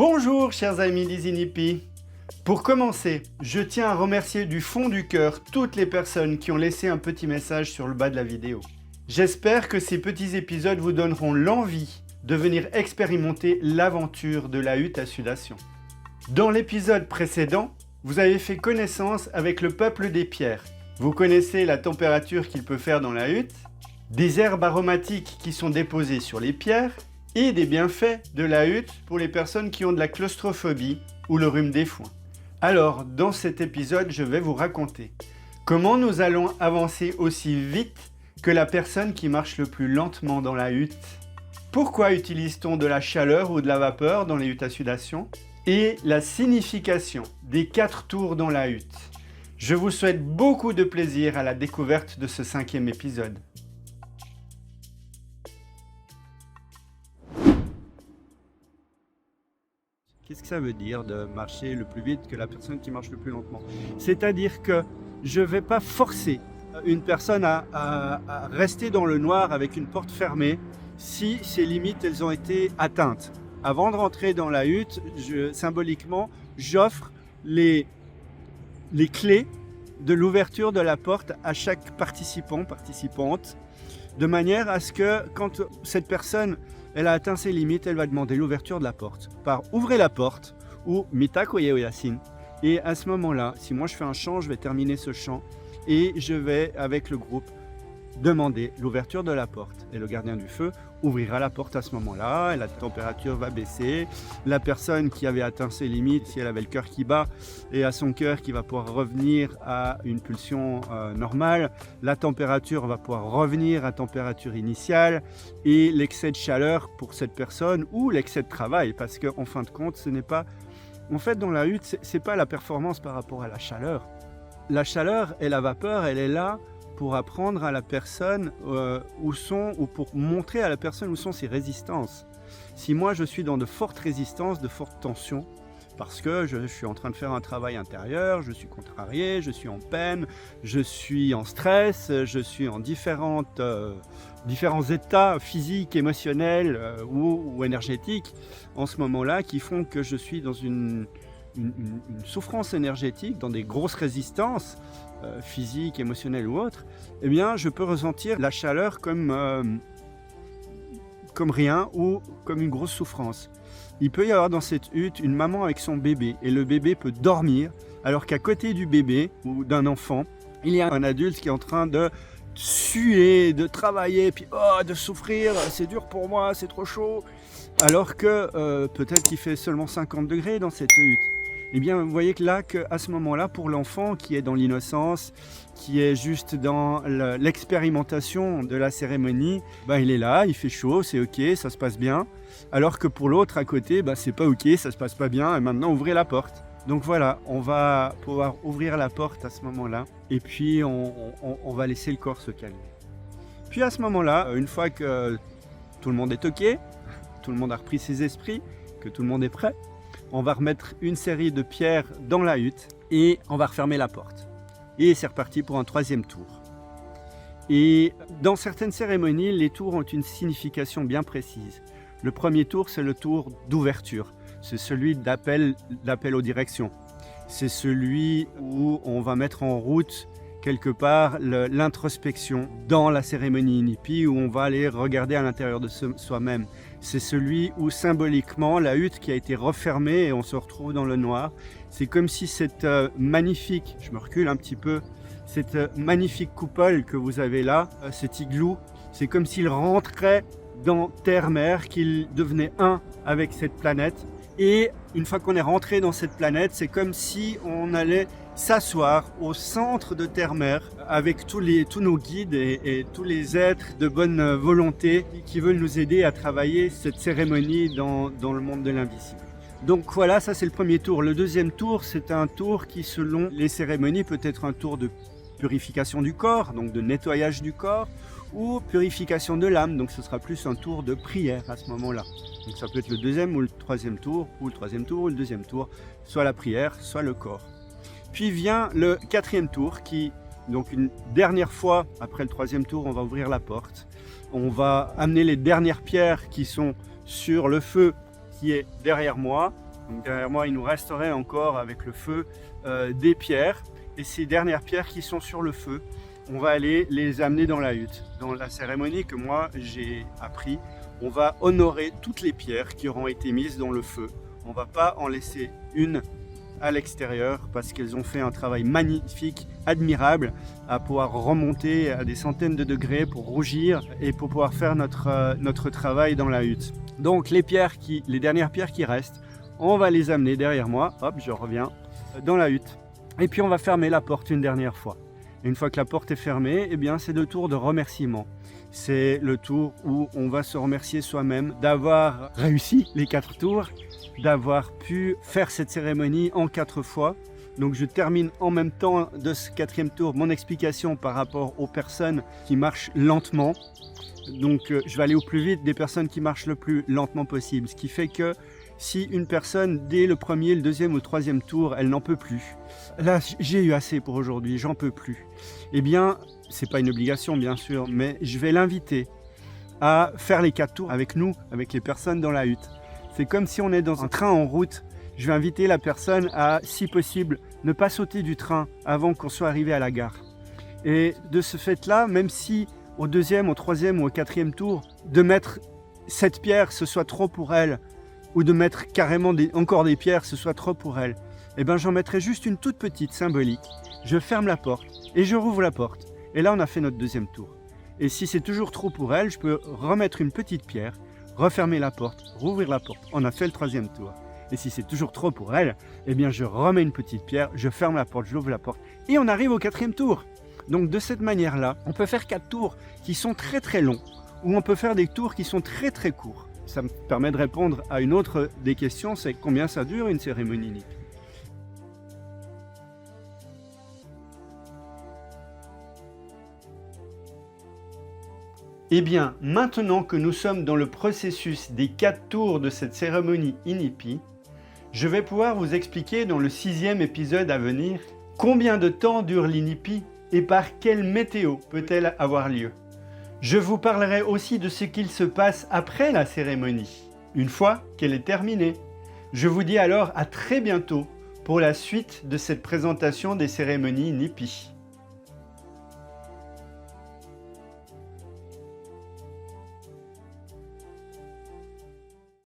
Bonjour chers amis d'EasyNippy. Pour commencer, je tiens à remercier du fond du cœur toutes les personnes qui ont laissé un petit message sur le bas de la vidéo. J'espère que ces petits épisodes vous donneront l'envie de venir expérimenter l'aventure de la hutte à sudation. Dans l'épisode précédent, vous avez fait connaissance avec le peuple des pierres. Vous connaissez la température qu'il peut faire dans la hutte, des herbes aromatiques qui sont déposées sur les pierres et des bienfaits de la hutte pour les personnes qui ont de la claustrophobie ou le rhume des foins. Alors, dans cet épisode, je vais vous raconter comment nous allons avancer aussi vite que la personne qui marche le plus lentement dans la hutte. Pourquoi utilise-t-on de la chaleur ou de la vapeur dans les huttes à sudation? Et la signification des 4 tours dans la hutte. Je vous souhaite beaucoup de plaisir à la découverte de ce 5e épisode. Qu'est-ce que ça veut dire de marcher le plus vite que la personne qui marche le plus lentement? C'est-à-dire que je ne vais pas forcer une personne à rester dans le noir avec une porte fermée si ses limites elles ont été atteintes. Avant de rentrer dans la hutte, symboliquement, j'offre les clés de l'ouverture de la porte à chaque participante, de manière à ce que quand cette personne elle a atteint ses limites, elle va demander l'ouverture de la porte par ouvrez la porte ou mita koye oyasin. Et à ce moment-là, si moi je fais un chant, je vais terminer ce chant et je vais avec le groupe demander l'ouverture de la porte. Et le gardien du feu ouvrira la porte à ce moment-là et la température va baisser. La personne qui avait atteint ses limites, si elle avait le cœur qui bat et à son cœur qui va pouvoir revenir à une pulsion normale, la température va pouvoir revenir à température initiale et l'excès de chaleur pour cette personne ou l'excès de travail, parce qu'en fin de compte, ce n'est pas... En fait, dans la hutte, c'est pas la performance par rapport à la chaleur. La chaleur et la vapeur, elle est là pour apprendre à la personne ou pour montrer à la personne où sont ses résistances. Si moi je suis dans de fortes résistances, de fortes tensions, parce que je suis en train de faire un travail intérieur, je suis contrarié, je suis en peine, je suis en stress, je suis en différents états physiques, émotionnels ou énergétiques en ce moment-là qui font que je suis dans une souffrance énergétique, dans des grosses résistances physiques, émotionnelles ou autres, eh bien je peux ressentir la chaleur comme rien ou comme une grosse souffrance. Il peut y avoir dans cette hutte une maman avec son bébé et le bébé peut dormir alors qu'à côté du bébé ou d'un enfant, il y a un adulte qui est en train de suer, de travailler, puis de souffrir, c'est dur pour moi, c'est trop chaud, alors que peut-être qu'il fait seulement 50 degrés dans cette hutte. Eh bien, vous voyez que là, à ce moment-là, pour l'enfant qui est dans l'innocence, qui est juste dans l'expérimentation de la cérémonie, il est là, il fait chaud, c'est ok, ça se passe bien. Alors que pour l'autre à côté, c'est pas ok, ça se passe pas bien, et maintenant ouvrez la porte. Donc voilà, on va pouvoir ouvrir la porte à ce moment-là, et puis on va laisser le corps se calmer. Puis à ce moment-là, une fois que tout le monde est ok, tout le monde a repris ses esprits, que tout le monde est prêt, on va remettre une série de pierres dans la hutte et on va refermer la porte. Et c'est reparti pour un 3e tour. Et dans certaines cérémonies, les tours ont une signification bien précise. Le premier tour, c'est le tour d'ouverture. C'est celui d'appel aux directions. C'est celui où on va mettre en route quelque part l'introspection dans la cérémonie Nippy, où on va aller regarder à l'intérieur de soi-même. C'est celui où symboliquement la hutte qui a été refermée et on se retrouve dans le noir. C'est comme si cette magnifique, je me recule un petit peu, cette magnifique coupole que vous avez là, cet igloo, c'est comme s'il rentrait dans Terre-Mère, qu'il devenait un avec cette planète. Et une fois qu'on est rentré dans cette planète, c'est comme si on allait s'asseoir au centre de Terre-Mère avec tous nos guides et tous les êtres de bonne volonté qui veulent nous aider à travailler cette cérémonie dans le monde de l'invisible. Donc voilà, ça c'est le premier tour. Le deuxième tour, c'est un tour qui, selon les cérémonies, peut être un tour de purification du corps, donc de nettoyage du corps, ou purification de l'âme, donc ce sera plus un tour de prière à ce moment-là. Donc ça peut être le deuxième ou le troisième tour, ou le troisième tour ou le deuxième tour, soit la prière, soit le corps. Puis vient le 4e tour qui, donc une dernière fois, après le 3e tour, on va ouvrir la porte. On va amener les dernières pierres qui sont sur le feu qui est derrière moi Donc derrière moi, il nous resterait encore avec le feu des pierres. Et ces dernières pierres qui sont sur le feu, on va aller les amener dans la hutte. Dans la cérémonie que moi j'ai appris, on va honorer toutes les pierres qui auront été mises dans le feu. On ne va pas en laisser une à l'extérieur parce qu'elles ont fait un travail magnifique, admirable, à pouvoir remonter à des centaines de degrés pour rougir et pour pouvoir faire notre travail dans la hutte. Donc les dernières pierres qui restent, on va les amener derrière moi, hop, je reviens, dans la hutte. Et puis on va fermer la porte une dernière fois. Et une fois que la porte est fermée, eh bien c'est le tour de remerciement. C'est le tour où on va se remercier soi-même d'avoir réussi les 4 tours, d'avoir pu faire cette cérémonie en 4 fois. Donc je termine en même temps de ce 4e tour mon explication par rapport aux personnes qui marchent lentement. Donc je vais aller au plus vite des personnes qui marchent le plus lentement possible. Ce qui fait que si une personne, dès le 1er, le 2e ou le 3e tour, elle n'en peut plus. Là, j'ai eu assez pour aujourd'hui, j'en peux plus. Eh bien, c'est pas une obligation bien sûr, mais je vais l'inviter à faire les 4 tours avec nous, avec les personnes dans la hutte. C'est comme si on est dans un train en route. Je vais inviter la personne à, si possible, ne pas sauter du train avant qu'on soit arrivé à la gare. Et de ce fait-là, même si au 2e, au 3e ou au 4e tour, de mettre cette pierre, ce soit trop pour elle, ou de mettre carrément encore des pierres, ce soit trop pour elle, eh bien j'en mettrai juste une toute petite, symbolique. Je ferme la porte et je rouvre la porte. Et là, on a fait notre 2e tour. Et si c'est toujours trop pour elle, je peux remettre une petite pierre, refermer la porte, rouvrir la porte. On a fait le 3e tour. Et si c'est toujours trop pour elle, eh bien je remets une petite pierre, je ferme la porte, je ouvre la porte. Et on arrive au 4e tour. Donc de cette manière-là, on peut faire 4 tours qui sont très très longs, ou on peut faire des tours qui sont très très courts. Ça me permet de répondre à une autre des questions, c'est combien ça dure une cérémonie NIPI. Eh bien, maintenant que nous sommes dans le processus des 4 tours de cette cérémonie INIPI, je vais pouvoir vous expliquer dans le 6e épisode à venir combien de temps dure l'INIPI et par quelle météo peut-elle avoir lieu. Je vous parlerai aussi de ce qu'il se passe après la cérémonie, une fois qu'elle est terminée. Je vous dis alors à très bientôt pour la suite de cette présentation des cérémonies NIPI.